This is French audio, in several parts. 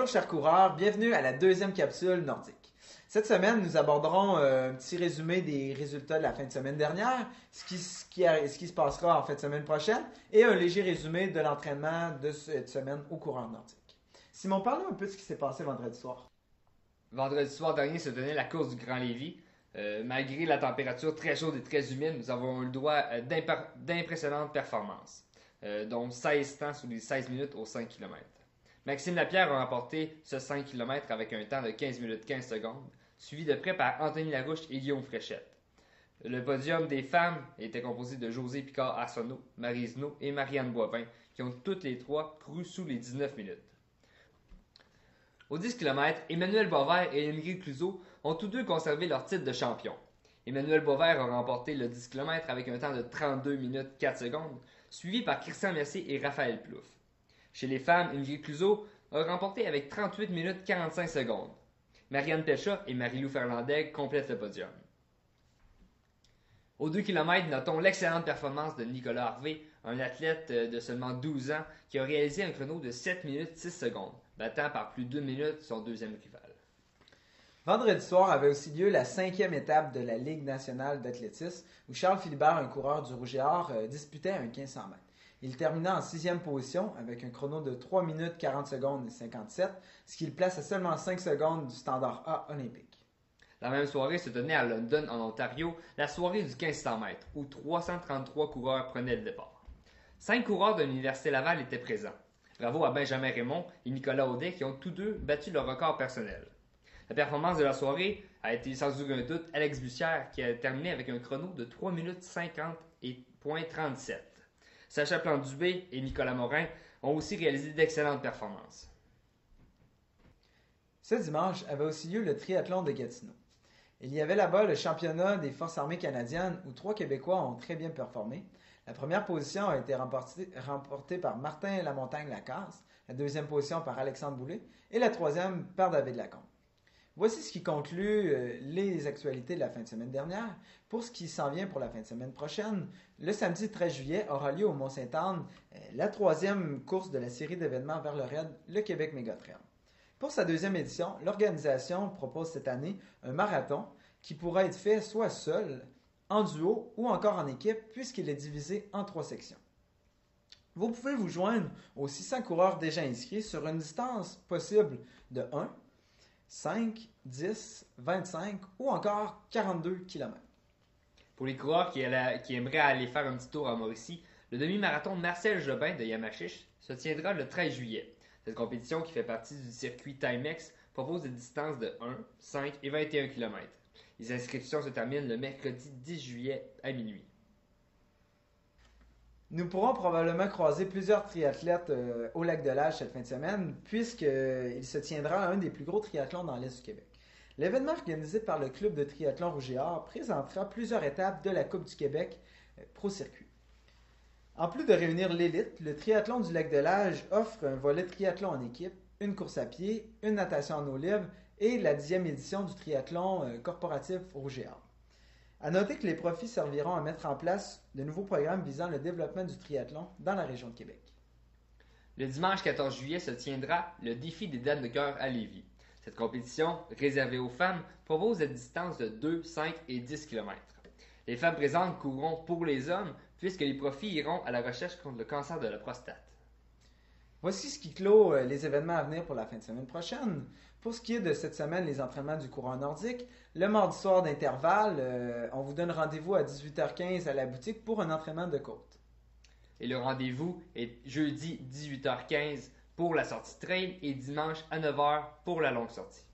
chers coureurs, bienvenue à la deuxième capsule nordique. Cette semaine, nous aborderons un petit résumé des résultats de la fin de semaine dernière, ce qui se passera en fin de semaine prochaine, et un léger résumé de l'entraînement de cette semaine aux coureurs nordiques. Simon, parle-nous un peu de ce qui s'est passé vendredi soir. Vendredi soir dernier se tenait la course du Grand Lévis. Malgré la température très chaude et très humide, nous avons eu le droit d'impressionnantes performances, dont 16 temps sous les 16 minutes aux 5 km. Maxime Lapierre a remporté ce 5 km avec un temps de 15 minutes 15 secondes, suivi de près par Anthony Larouche et Guillaume Fréchette. Le podium des femmes était composé de Josée Picard-Arsenault, Marie Zenot et Marianne Boivin, qui ont toutes les trois couru sous les 19 minutes. Aux 10 km, Emmanuel Boisvert et Ingrid Cluzot ont tous deux conservé leur titre de champion. Emmanuel Boisvert a remporté le 10 km avec un temps de 32 minutes 4 secondes, suivi par Christian Mercier et Raphaël Plouffe. Chez les femmes, Ingrid Cluzot a remporté avec 38 minutes 45 secondes. Marianne Pécha et Marie-Lou Ferlandais complètent le podium. Aux 2 km, notons l'excellente performance de Nicolas Harvey, un athlète de seulement 12 ans qui a réalisé un chrono de 7 minutes 6 secondes, battant par plus d'1 minute son deuxième rival. Vendredi soir avait aussi lieu la 5e étape de la Ligue nationale d'athlétisme où Charles Philibert, un coureur du Rouge et Or, disputait un 1500 mètres. Il termina en 6e position avec un chrono de 3 minutes 40 secondes et 57, ce qui le place à seulement 5 secondes du standard A olympique. La même soirée se tenait à London, en Ontario, la soirée du 1500 mètres, où 333 coureurs prenaient le départ. 5 coureurs de l'Université Laval étaient présents. Bravo à Benjamin Raymond et Nicolas Audet qui ont tous deux battu leur record personnel. La performance de la soirée a été sans aucun doute Alex Bussière qui a terminé avec un chrono de 3 minutes 50 et 37. Sacha Plante-Dubé et Nicolas Morin ont aussi réalisé d'excellentes performances. Ce dimanche avait aussi lieu le triathlon de Gatineau. Il y avait là-bas le championnat des Forces armées canadiennes où 3 Québécois ont très bien performé. La première position a été remportée par Martin Lamontagne-Lacasse, la deuxième position par Alexandre Boulay et la troisième par David Lacombe. Voici ce qui conclut les actualités de la fin de semaine dernière. Pour ce qui s'en vient pour la fin de semaine prochaine, le samedi 13 juillet aura lieu au Mont-Sainte-Anne la troisième course de la série d'événements vers le raid, le Québec Mégatrail. Pour sa deuxième édition, l'organisation propose cette année un marathon qui pourra être fait soit seul, en duo ou encore en équipe puisqu'il est divisé en 3 sections. Vous pouvez vous joindre aux 600 coureurs déjà inscrits sur une distance possible de 1, 5, 10, 25 ou encore 42 km. Pour les coureurs qui aimeraient aller faire un petit tour à Mauricie, le demi-marathon Marcel Jobin de Yamachiche se tiendra le 13 juillet. Cette compétition, qui fait partie du circuit Timex, propose des distances de 1, 5 et 21 km. Les inscriptions se terminent le mercredi 10 juillet à minuit. Nous pourrons probablement croiser plusieurs triathlètes au lac de l'Âge cette fin de semaine, puisqu'il se tiendra un des plus gros triathlons dans l'Est du Québec. L'événement organisé par le club de triathlon Rouge et Or présentera plusieurs étapes de la Coupe du Québec Pro Circuit. En plus de réunir l'élite, le triathlon du lac de l'Âge offre un volet triathlon en équipe, une course à pied, une natation en eau libre et la 10e édition du triathlon corporatif Rouge et Or. À noter que les profits serviront à mettre en place de nouveaux programmes visant le développement du triathlon dans la région de Québec. Le dimanche 14 juillet se tiendra le défi des dames de cœur à Lévis. Cette compétition, réservée aux femmes, propose des distances de 2, 5 et 10 km. Les femmes présentes courront pour les hommes puisque les profits iront à la recherche contre le cancer de la prostate. Voici ce qui clôt les événements à venir pour la fin de semaine prochaine. Pour ce qui est de cette semaine, les entraînements du coureur nordique, le mardi soir d'intervalle, on vous donne rendez-vous à 18h15 à la boutique pour un entraînement de côte. Et le rendez-vous est jeudi 18h15 pour la sortie trail et dimanche à 9h pour la longue sortie.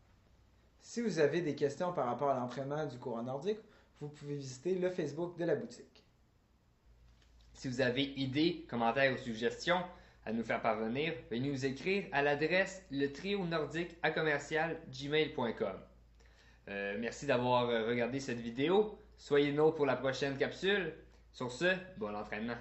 Si vous avez des questions par rapport à l'entraînement du coureur nordique, vous pouvez visiter le Facebook de la boutique. Si vous avez idées, commentaires ou suggestions à nous faire parvenir, veuillez nous écrire à l'adresse letrionordique@gmail.com. Merci d'avoir regardé cette vidéo. Soyez nôtres pour la prochaine capsule. Sur ce, bon entraînement.